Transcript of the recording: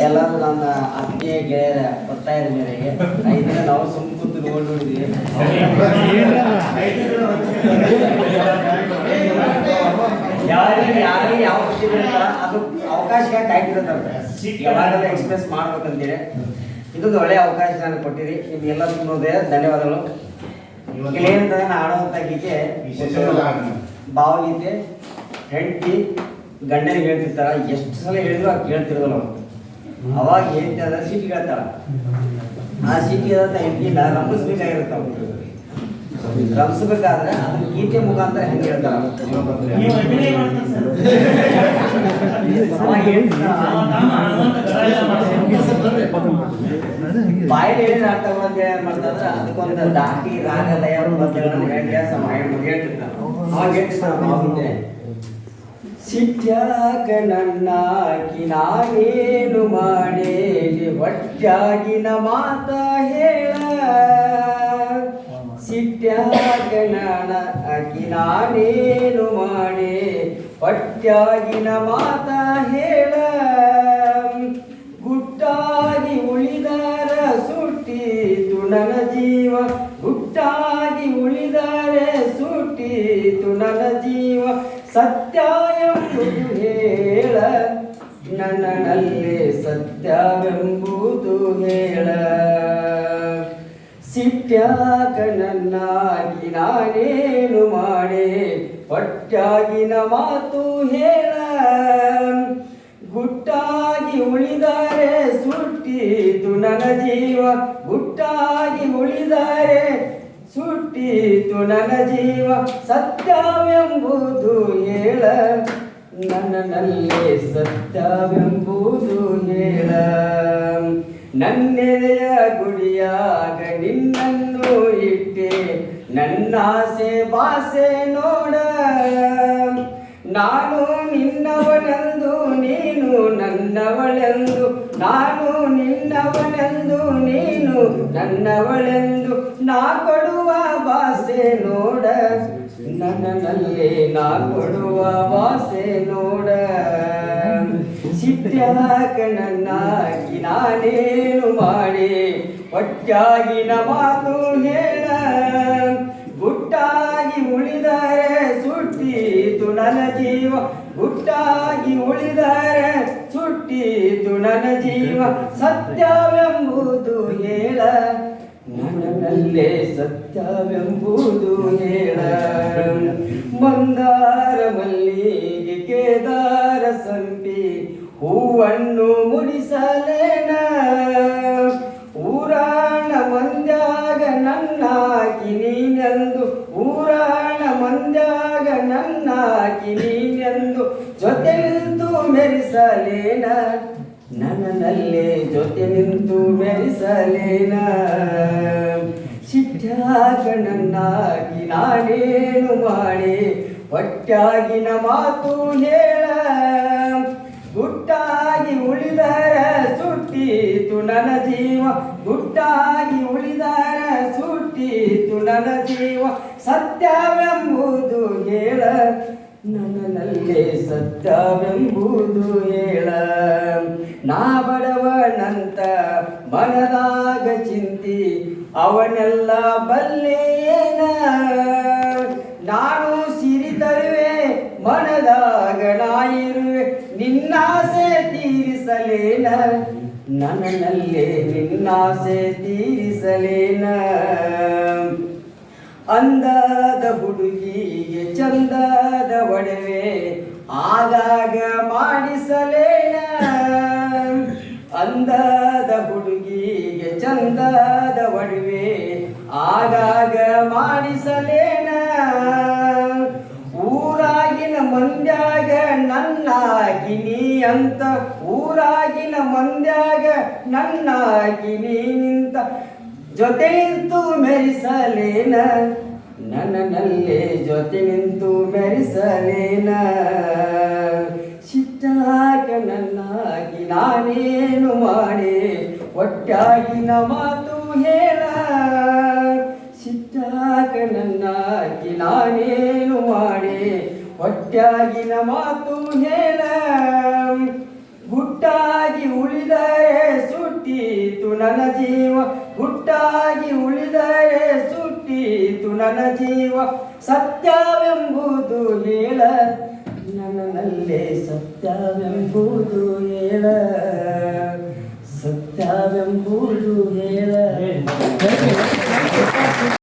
ಎಲ್ಲರೂ ನನ್ನ ಆತ್ಮೀಯ ಗೆಳೆಯರ ಒತ್ತಾಯದ ಮೇರೆಗೆ 5 ದಿನ ನಾವು ಸುಮ್ಮ ಕೂತು ನೋಡಿದ್ವಿ. ಯಾರಿಗೆ ಯಾವ ಅದು ಅವಕಾಶಕ್ಕೆ ಕಾಯ್ತಿರುತ್ತಂತೆ, ಯಾವಾಗೆಲ್ಲ ಎಕ್ಸ್ಪ್ರೆಸ್ ಮಾಡ್ಬೇಕಂತೇಳಿ ಇದೊಂದು ಒಳ್ಳೆಯ ಅವಕಾಶ ನನಗೆ ಕೊಟ್ಟಿರಿ. ನಿಮ್ಗೆಲ್ಲ ತುಂಬುವುದೇ ಧನ್ಯವಾದಗಳು. ಏನಂತಂದ್ರೆ ನಾನು ಆಡುವಂಥ ಗೀತೆ ಭಾವಗೀತೆ. ಹೆಂಡತಿ ಗಂಡನಿಗೆ ಹೇಳ್ತಿರ್ತಾರ, ಎಷ್ಟು ಸಲ ಹೇಳಿದ್ರು ಅದು ಕೇಳ್ತಿರೋದಲ್ಲ. ಅವಾಗ ಹೇಳ್ತಿ ಅಂದ್ರೆ ಸೀಟಿಗೆ ಹೇಳ್ತಾಳ, ಆ ಸೀಟಿಗೆ ಹೆಂಡತಿನ ರಂಭಿಸ್ಬೇಕಾಗಿರ್ತಾವ. ರಂಭಿಸ್ಬೇಕಾದ್ರೆ ಅದನ್ನ ಗೀತೆ ಮುಖಾಂತರ ಹೆಂಗೆ ಹೇಳ್ತಾರ, ಬಾಯಲ್ಲಿ ಹೇಳಿದ್ರೆ ಅರ್ಥ ಅಂತ ಏನ್ ಮಾಡ್ತಾರ, ಅದಕ್ಕೊಂದು ದಾಟಿ ರಾಗ ಲಯ ಹೇಳ್ತಿರ್ತಾರ. ಅವಾಗ ಹೇಳ್ತಿರ್ತಾರ ಭಾವಗೀತೆ. ಸಿಟ್ಯಾಗ ನನ್ನಾಕಿ ನಾನೇನು ಮಾಡೇಲಿ ಹೊಟ್ಯಾಗಿನ ಮಾತ ಹೇಳ. ಸಿಟ್ಯಾಗ ನನ್ನಾಕಿ ನಾನೇನು ಮಾಡೇ ಹೊಟ್ಯಾಗಿನ ಮಾತ ಹೇಳ. ಗುಟ್ಟಾಗಿ ಉಳಿದಾರ ಸುಟ್ಟೀತು ನನ್ನ ಜೀವ, ಗುಟ್ಟಾಗಿ ಉಳಿದಾರೆ ಸುಟ್ಟೀತು ನನ್ನ ಜೀವ. ಸತ್ಯ ಎಂಬುದು ಹೇಳ ನನ್ನಲ್ಲಿ, ಸತ್ಯವೆಂಬುದು ಹೇಳ. ಸಿಟ್ಯಾಗ ನನ್ನಾಗಿ ನಾನೇನು ಮಾಡೇ ಹೊಟ್ಯಾಗಿನ ಮಾತು ಹೇಳ. ಗುಟ್ಟಾಗಿ ಉಳಿದಾರೆ ಸುಟ್ಟೀತು ನನ್ನ ಜೀವ, ಗುಟ್ಟಾಗಿ ಉಳಿದಾರೆ ಸುಟ್ಟೀತು ನನ್ನ ಜೀವ. ಸತ್ಯವೆಂಬುದು ಹೇಳ ನನ್ನಲ್ಲಿ, ಸತ್ಯವೆಂಬುದು ಹೇಳ. ನನ್ನೆದೆಯ ಗುಡಿಯಾಗ ನಿನ್ನನ್ನು ಇಟ್ಟೆ, ನನ್ನಾಸೆ ಭಾಸೆ ನೋಡ. ನಾನು ನಿನ್ನವನೆಂದು ನೀನು ನನ್ನವಳೆಂದು, ನಾನು ನಿನ್ನವನೆಂದು ನೀನು ನನ್ನವಳೆಂದು, ನಾ ಕೊಡುವ ಭಾಷೆ ನೋಡ ನನ್ನಲ್ಲಿ, ನಾ ಕೊಡುವ ಭಾಷೆ ನೋಡ. ಸಿಟ್ಯಾಗ ನನ್ನಾಗಿ ನಾನೇನು ಮಾಡಿ ಹೊಟ್ಯಾಗಿನ ಮಾತು ಹೇಳ. ಗುಟ್ಟಾಗಿ ಉಳಿದರೆ ಸುಟ್ಟೀತು ನನ್ನ ಜೀವ, ಗುಟ್ಟಾಗಿ ಉಳಿದರೆ ಸುಟ್ಟೀತು ನನ್ನ ಜೀವ. ಸತ್ಯವೆಂಬುದು ಹೇಳ ನನ್ನಲ್ಲೇ, ಸತ್ಯವೆಂಬುದು ಹೇಳ. ಮಂದಾರ ಮಲ್ಲಿಗೆ ಕೇದಾರ ಸಂಪಿ ಹೂವನ್ನು ಮುಡಿಸಲೇನ. ಊರಾಣ ಮಂದ್ಯಾಗ ನನ್ನಾಕಿ ನೀನೆಂದು, ಊರಾಣ ಮಂದ್ಯಾಗ ನನ್ನಾಕಿ ನೀನೆಂದು, ಜೊತೆ ನಿಂತು ಮೆರಿಸಲೇನ ನನ್ನಲ್ಲೇ, ಜೊತೆ ನಿಂತು ಮೆರಿಸಲೇನ. ಸಿಟ್ಯಾಗ ನನ್ನಾಗಿ ನಾನೇನು ಮಾಡಿ ಹೊಟ್ಯಾಗಿನ ಮಾತು ಹೇಳ. ಗುಟ್ಟಾಗಿ ಉಳಿದರೆ ಸುಟ್ಟೀತು ನನ್ನ ಜೀವ, ಗುಟ್ಟಾಗಿ ಉಳಿದರೆ ಸುಟ್ಟೀತು ನನ್ನ ಜೀವ. ಸತ್ಯವೆಂಬುದು ಹೇಳ ನನ್ನಲ್ಲೇ, ಸತ್ಯವೆಂಬುದು ಹೇಳ. ನಾ ಬಡವನಂತ ಮನದಾಗ ಚಿಂತಿ ಅವನೆಲ್ಲ ಬಲ್ಲೇನ. ನಾನು ಸಿರಿ ತರುವೆ ಮನದಾಗ ನಾಯಿರುವೆ, ನಿನ್ನಾಸೆ ತೀರಿಸಲೇನ ನನ್ನಲ್ಲೇ, ನಿನ್ನಾಸೆ ತೀರಿಸಲೇನ. ಅಂದದ ಹುಡುಗಿಗೆ ಚಂದದ ಒಡವೆ ಆಗಾಗ ಮಾಡಿಸಲೇನ. ಅಂದದ ಹುಡುಗಿಗೆ ಚಂದದ ಒಡವೆ ಆಗಾಗ ಮಾಡಿಸಲೇನ. ಊರಾಗಿನ ಮಂದ್ಯಾಗ ನನ್ನಾಗಿ ನೀ ಅಂತ, ಊರಾಗಿನ ಮಂದ್ಯಾಗ ನನ್ನಾಗಿ ನೀ ನಿಂತ, ಜೊತೆ ನಿಂತು ಮೆರಿಸಲೇನ ನನ್ನಲ್ಲೇ, ಜೊತೆ ನಿಂತು ಮೆರಿಸಲೇನ. ಸಿಟ್ಟಾಗ ನನ್ನಾಗಿ ನಾನೇನು ಮಾಡಿ ಹೊಟ್ಯಾಗಿನ ಮಾತು ಹೇಳ. ಸಿಟ್ಟಾಗ ನನ್ನಾಗಿ ನಾನೇನು ಮಾಡಿ ಹೊಟ್ಯಾಗಿನ ಮಾತು ಹೇಳ. ಗುಟ್ಟ ಗುಟ್ಟಾಗಿ ಉಳಿದರೆ ಸುಟ್ಟೀತು ನನ್ನ ಜೀವ, ಗುಟ್ಟಾಗಿ ಉಳಿದರೆ ಸುಟ್ಟೀತು ನನ್ನ ಜೀವ. ಸತ್ಯವೆಂಬುದು ಹೇಳ ನನ್ನಲ್ಲೇ, ಸತ್ಯವೆಂಬುದು ಹೇಳ, ಸತ್ಯವೆಂಬುದು ಹೇಳ.